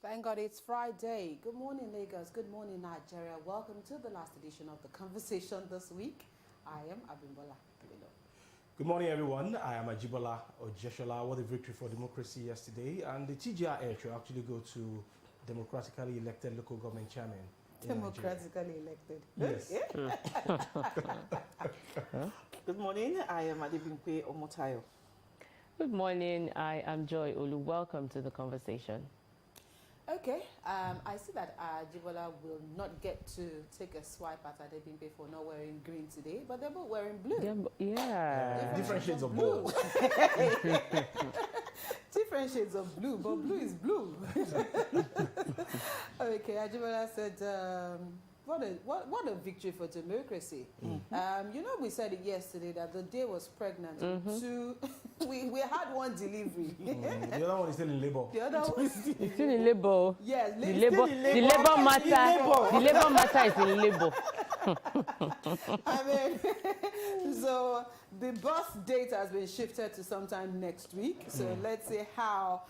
Thank God it's Friday. Good morning, Lagos. Good morning, Nigeria. Welcome to the last edition of The Conversation this week. I am Abimbola. Good morning, everyone. I am Ajibola Ojeshola. What a victory for democracy yesterday. And the TGR should actually go to democratically elected local government chairman. Democratically elected. Yes. Good morning. I am Adebimpe Omotayo. Good morning. I am Joy Olu. Welcome to The Conversation. Okay, I see that Jibola will not get to take a swipe at Adebimpe for not wearing green today, but they're both wearing blue. Yeah. Different shades of blue. Different shades of blue, but blue is blue. Okay, Ajibola said, what a victory for democracy. You know, we said it yesterday that the day was pregnant. We had one delivery. The other one is still in labor. The other one is It's still in labor. yes, The labor matter is in labor. I mean, so the birth date has been shifted to sometime next week. So let's see how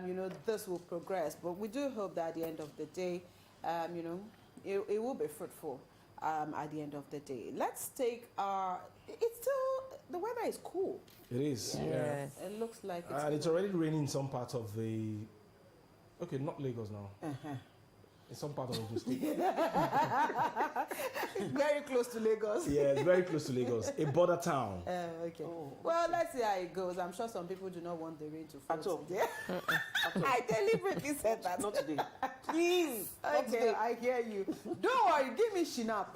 you know, this will progress. But we do hope that at the end of the day, you know, it will be fruitful at the end of the day. Let's take our. It's still, the weather is cool. It is. Yes. It looks like it's And it's already raining in some parts of the. Okay, not Lagos now. In some part of the state. very close to Lagos. Yeah, it's very close to Lagos. A border town. Okay. Well, let's see how it goes. I'm sure some people do not want the rain to fall At all. today. I deliberately said that. Not today. Please. Not Okay, today. I hear you. Don't worry, give me Shinap.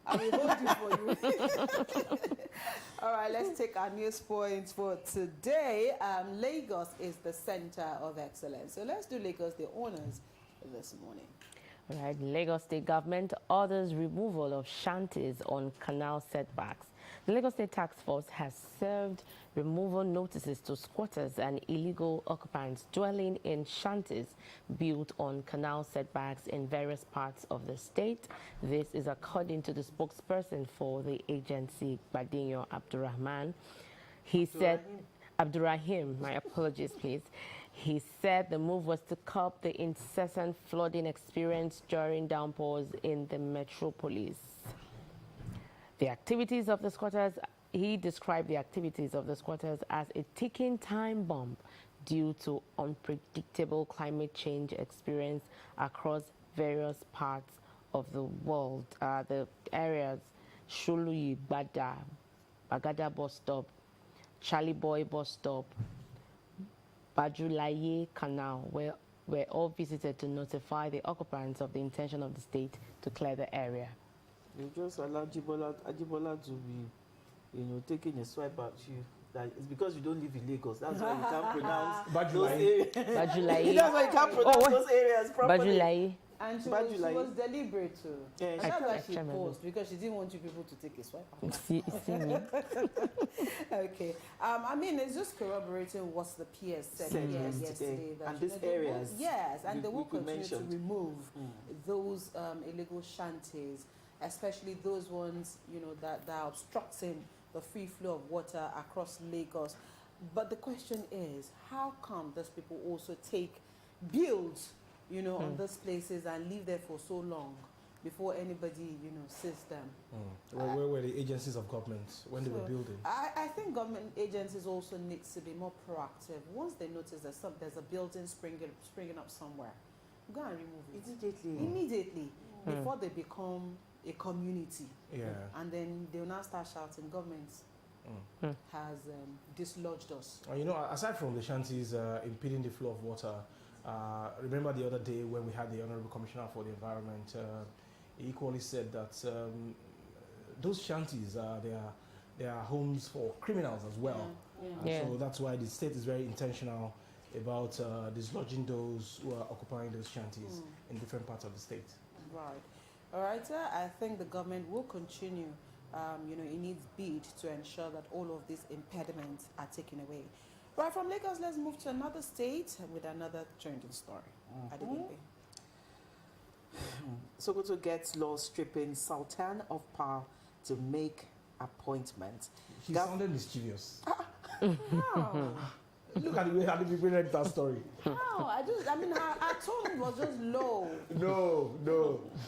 I will hold it for you. All right, let's take our news points for today. Lagos is the center of excellence. So let's do Lagos the honors this morning. All right. Lagos State government orders removal of shanties on canal setbacks. The Lagos State Task Force has served removal notices to squatters and illegal occupants dwelling in shanties built on canal setbacks in various parts of the state. This is according to the spokesperson for the agency, Badinho Abdurrahman. He said, Abdurrahim, my apologies, please. He said the move was to curb the incessant flooding experienced during downpours in the metropolis. The activities of the squatters, he described the activities of the squatters as a ticking time bomb due to unpredictable climate change experienced across various parts of the world. The areas Shuluyi, Bada, Bagada bus stop, Charlie Boy bus stop, Bajulaye Canal were all visited to notify the occupants of the intention of the state to clear the area. You just allow Ajibola to be, you know, taking a swipe at you. That it's because you don't live in Lagos. That's why you can't pronounce those areas. Bajulaye. That's why you can't pronounce those areas properly. Bajulaye. And she Bajulaye. was deliberate too. Yeah, And that's why she I paused, because she didn't want you people to take a swipe. See me? Okay. I mean, it's just corroborating what the PS said yesterday. That, And you these know, they will- areas yes, and they we will continue to mentioned. remove those illegal shanties, especially those ones, you know, that are obstructing the free flow of water across Lagos. But the question is, how come those people also build, you know, on those places and live there for so long before anybody, you know, sees them? Where were the agencies of government when they were building? I think government agencies also need to be more proactive. Once they notice that there's a building springing up somewhere, go and remove it immediately before they become a community. Yeah. And then they'll now start shouting, government has dislodged us. You know, aside from the shanties impeding the flow of water, remember the other day when we had the Honorable Commissioner for the Environment, he equally said that those shanties, they are homes for criminals as well. So that's why the state is very intentional about dislodging those who are occupying those shanties in different parts of the state. Right. All right, sir. I think the government will continue, you know, in its bid to ensure that all of these impediments are taken away. Right, from Lagos, let's move to another state with another trending story. Adebimpe. Sokoto gets law stripping Sultan of power to make appointments. He sounded mischievous. Look at the way how the people read that story. No, I mean, her tone was just low. No.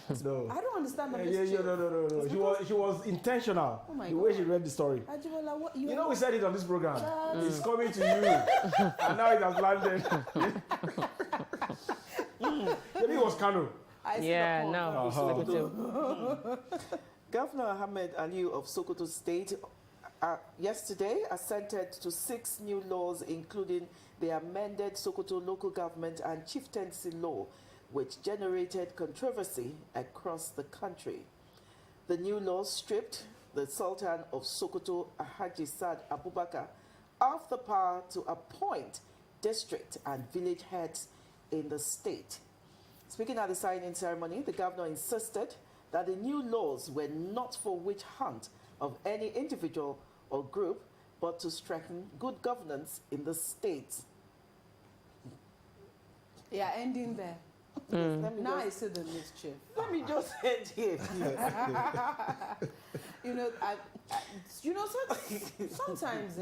I don't understand the Yeah, mischief. no. She was intentional. Oh my the way God. she read the story. Ajibola, what You know, we said it on this program. Child. It's coming to you, and now it has landed. Maybe it was Kano. I see Yeah, the point. no. Uh-huh. Governor Ahmed Aliyu of Sokoto State yesterday assented to 6 new laws, including the amended Sokoto Local Government and Chieftaincy Law, which generated controversy across the country. The new laws stripped the Sultan of Sokoto, Alhaji Saad Abubakar, of the power to appoint district and village heads in the state. Speaking at the signing ceremony, the governor insisted that the new laws were not for witch hunt of any individual or group, but to strengthen good governance in the state. Yeah, ending there. Let me Now I just, see the mischief. let me just end here. You know, sometimes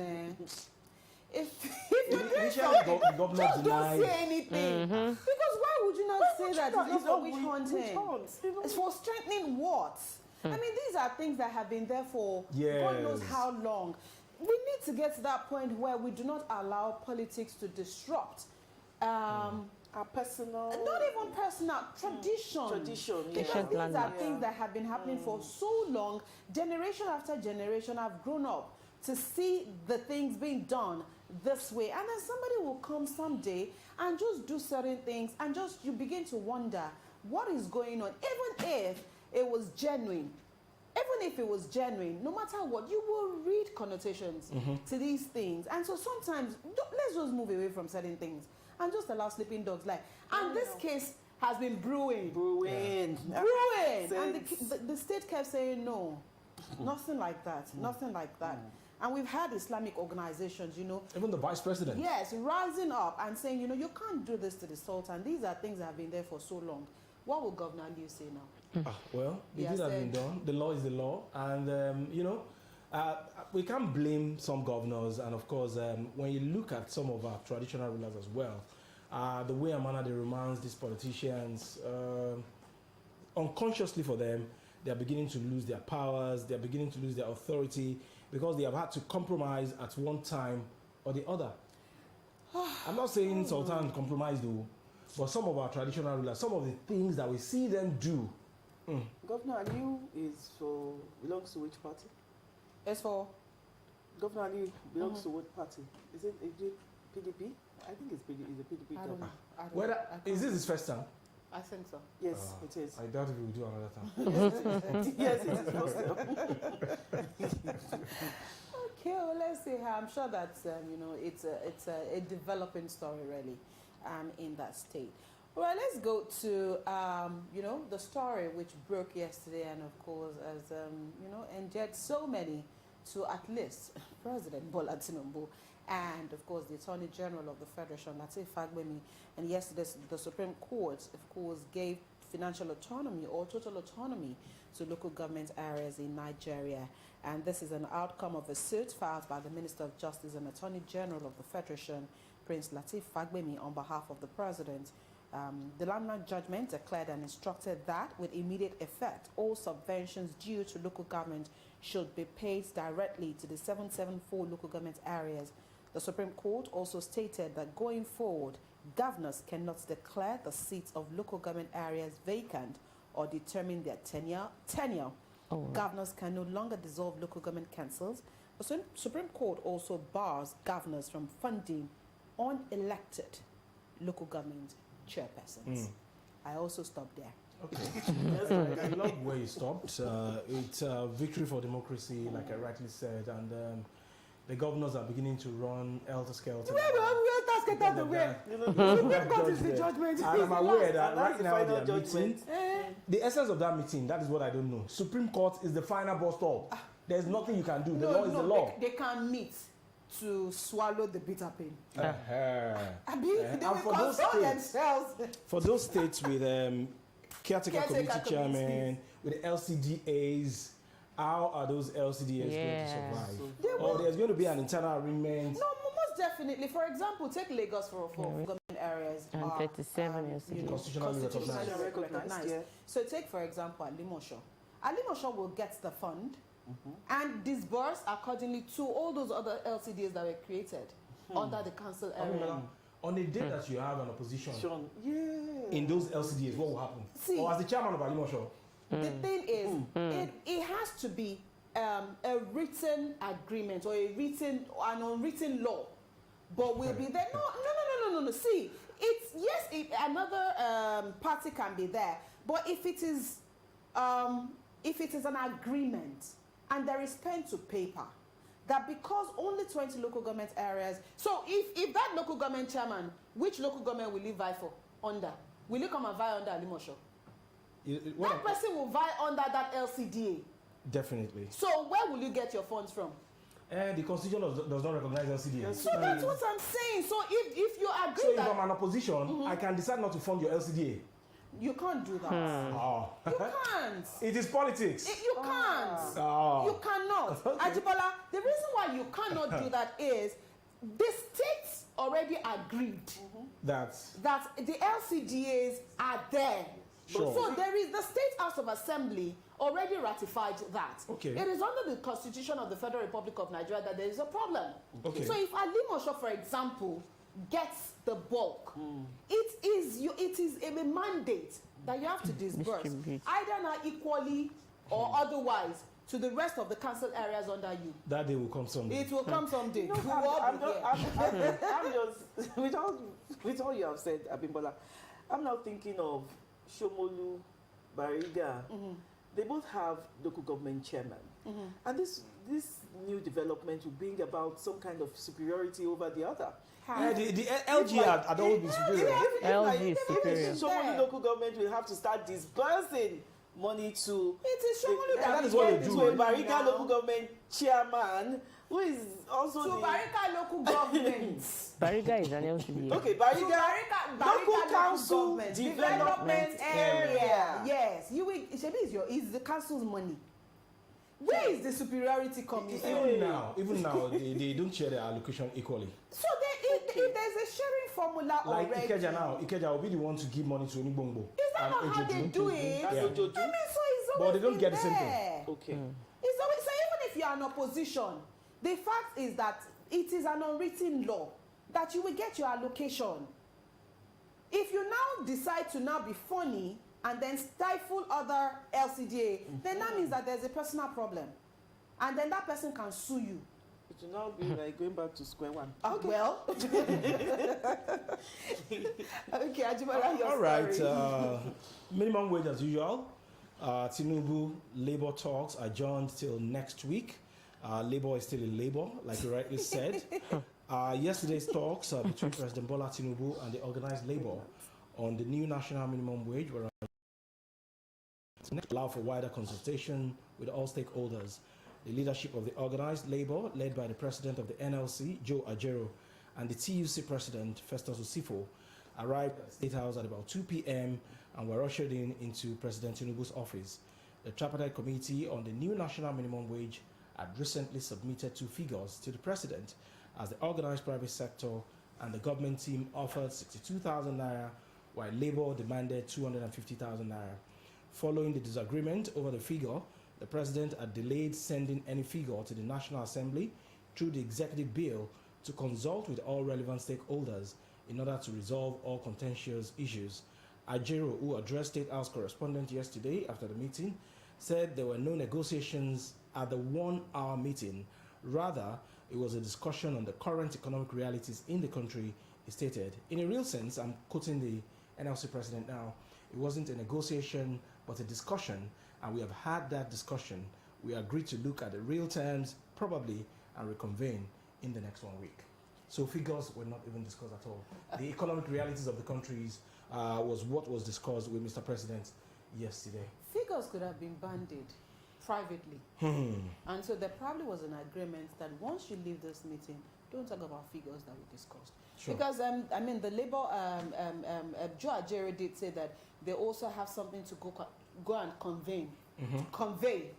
if you're doing Initially, something, the governor just don't denied. say anything. Because why would you not say that it's not for witch hunting? hunting. It's for strengthening what? I mean, these are things that have been there for God knows Yes. how long. We need to get to that point where we do not allow politics to disrupt Our personal. not even personal tradition. Tradition, yeah. Because Ancient these are landmarks. things that have been happening for so long. Generation after generation have grown up to see the things being done this way. And then somebody will come someday and just do certain things and just you begin to wonder what is going on. Even if it was genuine, no matter what, you will read connotations to these things. And so sometimes, let's just move away from certain things and just allow sleeping dogs lie. And this case has been brewing. Brewing. And the state kept saying, no, nothing like that, nothing like that. And we've had Islamic organizations, Even the vice president. yes, rising up and saying, you can't do this to the Sultan. These are things that have been there for so long. What will Governor Aliyu say now? Well, the He deed has has been said- done. The law is the law. And, we can't blame some governors. And, of course, when you look at some of our traditional rulers as well, the way and manner they romance these politicians, unconsciously for them, they are beginning to lose their powers. They are beginning to lose their authority because they have had to compromise at one time or the other. I'm not saying Sultan compromised, though, but some of our traditional rulers, some of the things that we see them do, Governor Aliyu belongs to which party? As for Governor Aliyu belongs to what party? Is it PDP? I think it's PDP. It's a PDP I don't know. governor. I don't whether know. is this his first time? I think so. Yes, it is. I doubt if we will do another time. Yes, it is. First time. Okay, well, let's see. I'm sure that it's a developing story really, in that state. Well, let's go to the story which broke yesterday, and of course, as endeared so many to at least President Bola Tinubu, and of course the Attorney General of the Federation, Lateef Fagbemi. And yesterday, the Supreme Court, of course, gave financial autonomy or total autonomy to local government areas in Nigeria. And this is an outcome of a suit filed by the Minister of Justice and Attorney General of the Federation, Prince Lateef Fagbemi, on behalf of the President. The landmark judgment declared and instructed that with immediate effect, all subventions due to local government should be paid directly to the 774 local government areas. The Supreme Court also stated that going forward, governors cannot declare the seats of local government areas vacant or determine their tenure. Governors can no longer dissolve local government councils. The Supreme Court also bars governors from funding unelected local government chairpersons. I also stopped there. Okay. I love where you stopped. It's a victory for democracy, like I rightly said, and the governors are beginning to run helter-skelter. Supreme Court is the judgment. And I'm aware that And that's right the now final they are judgment. meeting. The essence of that meeting, that is what I don't know. Supreme Court is the final bus stop. There's nothing you can do. The law is the law. They can meet to swallow the bitter pain. Uh-huh. They And will for those console states- themselves. For those states with caretaker committee committees. chairman, with the LCDAs, how are those LCDAs going to Yeah. survive? They Or will- there's going to be an internal agreement. No, most most definitely. For example, take Lagos for government areas. And 37 LCDs. Constitutionally recognized. Recognized, yeah. So take, for example, Alimosho. Alimosho will get the fund and disburse accordingly to all those other LCDs that were created under the council area. On a day that you have an opposition Yeah. in those LCDs, what will happen? See, Or as the chairman of Alimosho, the thing is, it has to be a written agreement or an unwritten law, but we'll be there. No. See, another party can be there, but if it is an agreement and there is pen to paper, that because only 20 local government areas, so if that local government chairman, which local government will he vie for under? Will he come and vie under Alimosho? That person will vie under that LCDA. definitely. So where will you get your funds from? The constitution does not recognize LCDs. So that's what I'm saying. So if you agree So if that I'm an opposition, I can decide not to fund your LCDA. you can't do that, Oh. you can't. It is politics. You can't. Oh. You cannot. Okay. Ajibola, the reason why you cannot do that is the states already agreed That's that the LCDAs are there. Sure. So there is the State House of Assembly already ratified that. Okay. It is under the Constitution of the Federal Republic of Nigeria that there is a problem. Okay. So if Alimosho, for example, gets the bulk, it is a mandate that you have to disburse Distribute. either now equally or otherwise to the rest of the council areas under you. that day will come someday. It will come someday. No, We will all I'm be just, there. I'm just with all you have said, Abimbola, I'm now thinking of Shomolu, Bariga. They both have local government chairman, and this new development will bring about some kind of superiority over the other. Yeah, the LG had always been superior. LG is superior. Shomolu local government will have to start disbursing money to It is Shomolu that that is what gave they it do. to to a you Bariga now. local government chairman who is also To the Bariga local government. Bariga is an LCD. okay To Bariga Bariga council government development area. Yes, you will. Shebi is the council's money. Where is the superiority coming from? Even now, they don't share their allocation equally. So if there's a sharing formula Like already, Ikeja now, Ikeja will be the one to give money to Onibongo. is that not how they do it? That's Yeah. Ojoju. I mean, so it's But always they don't been get the same thing. there. Okay. It's always, so even if you are in opposition, the fact is that it is an unwritten law that you will get your allocation. If you now decide to now be funny and then stifle other LCDA, then that means that there's a personal problem. And then that person can sue you. It will now be like going back to square one. Okay. Well, okay, Ajibola, your All right. story. Minimum wage as usual. Tinubu Labour talks adjourned till next week. Labour is still in Labour, like you rightly said. Yesterday's talks between President Bola Tinubu and the organised Labour on the new national minimum wage were allow for wider consultation with all stakeholders. The leadership of the organised Labour, led by the president of the NLC, Joe Ajero, and the TUC president, Festus Osifo, arrived at the State House at about 2 p.m. and were ushered into President Tinubu's office. The tripartite committee on the new national minimum wage had recently submitted 2 figures to the president, as the organised private sector and the government team offered 62,000 naira, while Labour demanded 250,000 naira. Following the disagreement over the figure, the president had delayed sending any figure to the National Assembly through the executive bill to consult with all relevant stakeholders in order to resolve all contentious issues. Ajero, who addressed State House correspondent yesterday after the meeting, said there were no negotiations at the 1-hour meeting. Rather, it was a discussion on the current economic realities in the country, he stated. In a real sense, I'm quoting the NLC president now, it wasn't a negotiation but a discussion, and we have had that discussion. We agreed to look at the real terms, probably, and reconvene in the next 1 week. So figures were not even discussed at all. The economic realities of the countries was what was discussed with Mr. President yesterday. Figures could have been banded privately. And so there probably was an agreement that once you leave this meeting, don't talk about figures that we discussed. Sure. Because, I mean, the Labour, Joe Ajero did say that they also have something to go and convey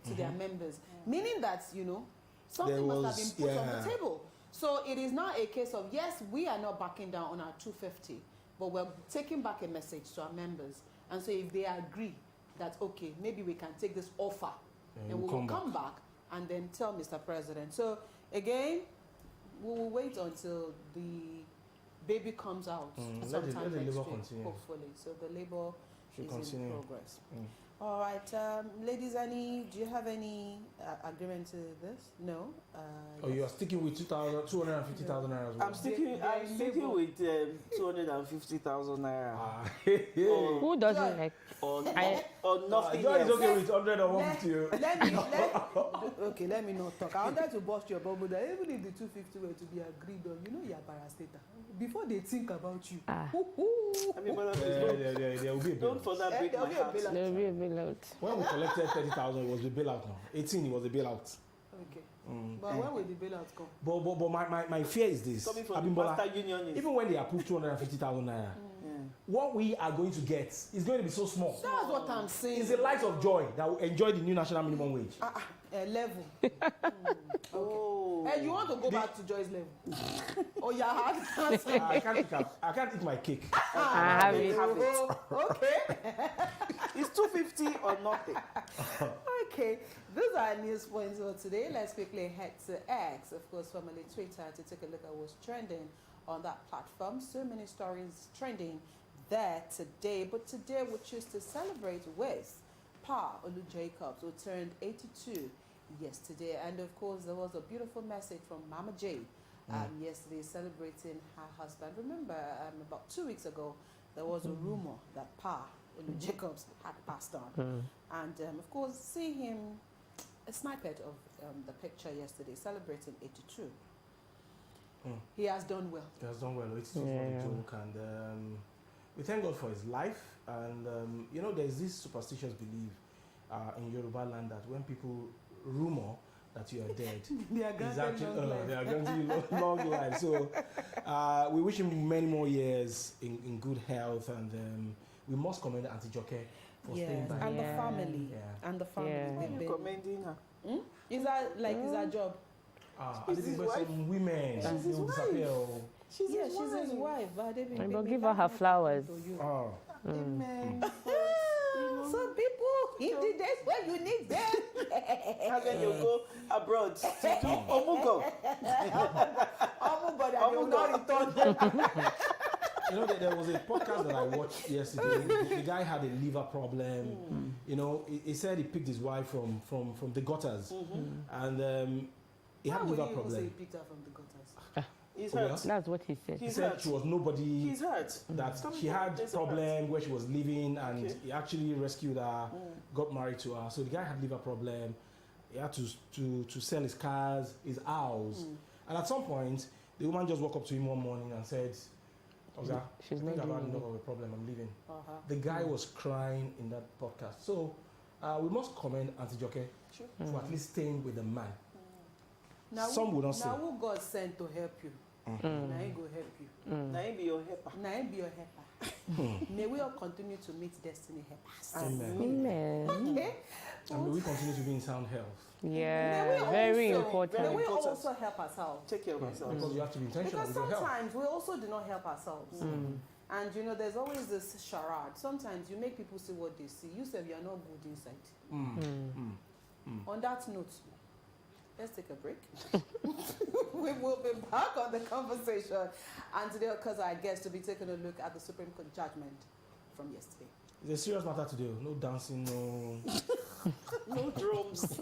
to their members. Meaning that, you know, something There must have was- been put on yeah. the table. So it is not a case of, yes, we are not backing down on our 250, but we're taking back a message to our members. And so if they agree that, okay, maybe we can take this offer, then we will come back and then tell Mr. President. So again, we will wait until the baby comes out sometime let the next Labour week, continue. hopefully. So the Labour Should is continue. in progress. All right, ladies, do you have any agreement to this? No? Oh, you are sticking with 250,000 naira as well? I'm sticking with 250,000 naira. Ah, Who doesn't like? Or I- nothing Joy is else. okay with 100 or 150. Okay, let me not talk. I wanted to bust your bubble that even if the 250 were to be agreed on, you know you're parastatal. Before they think about you. Ah. I mean, brother, please There will be a don't bailout. further break There'll my be a heart. bailout. There will be a bailout. When we collected 30,000, it was the bailout now. 18, it was the bailout. Okay. But when will the bailout come? But my fear is this. Coming from the Abimbola, Master Union is... even when they approve 250,000 naira, Yeah. what we are going to get is going to be so small. That's what I'm saying. It's the light of joy that will enjoy the new national minimum wage. Level. Oh. And you want to go back to Joy's level? Oh, yeah, hard. I can't eat my cake. I have it. Okay. It's 250 or nothing. Okay, those are news points for today. Let's quickly head to X, of course, formerly Twitter, to take a look at what's trending on that platform. So many stories trending there today. But today we choose to celebrate with Pa Olu Jacobs, who turned 82 yesterday. And of course, there was a beautiful message from Mama J yesterday celebrating her husband. Remember, about 2 weeks ago, there was a rumor that Pa Olu Jacobs had passed on. And of course, see him, a snippet of the picture yesterday, celebrating 82. He has done well. He has done well. It's not a joke. And we thank God for his life. And, you know, there's this superstitious belief in Yoruba land that when people rumor that you are dead, They are it's granted long life. they are granting you long life. So we wish him many more years in good health. And we must commend Auntie Joke for staying by And him. the family. Yeah. And the family. Yeah. Why are they've you been- commending her? Is that like is that job? I She's think his but wife. some women She's his will wife. disappear. Oh. She's Yeah, his she's his wife. But they And but give her her flowers. Oh. Amen. Some people in the days when you need them. And then you go abroad to do Omugo. But they will not return. You know, there was a podcast that I watched yesterday. The guy had a liver problem. You know, he said he picked his wife from the gutters, and he had a Why would liver you even say he problem. picked her from the gutters? He's Oh, hurt. yes? That's what he said. He He's said hurt. she was nobody. He's hurt. That Coming she from had place of problem where she was living, and Okay. he actually rescued her, got married to her. So the guy had liver problem. He had to sell his cars, his house, and at some point, the woman just woke up to him one morning and said, "Oga, She's I not think I've had doing enough of a problem. I'm leaving." Uh-huh. The guy was crying in that podcast. So we must commend Auntie Joke Sure. for at least staying with the man. Now Some would not say. Now who God sent to help you? Now he go help you. Now he be your helper. Now he be your helper. May we all continue to meet destiny helpers. Amen. Amen. Okay. And may we continue to be in sound health. Yeah, very May important. we important. also help ourselves. Take care of yourself. Because you have to be intentional Because with your health. sometimes we also do not help ourselves. And you know, there's always this charade. Sometimes you make people see what they see. You say you are not good inside. On that note, let's take a break. We will be back on the conversation. And today, because our guest will be taking a look at the Supreme Court judgment from yesterday. It's a serious matter today. No dancing, no. No drums.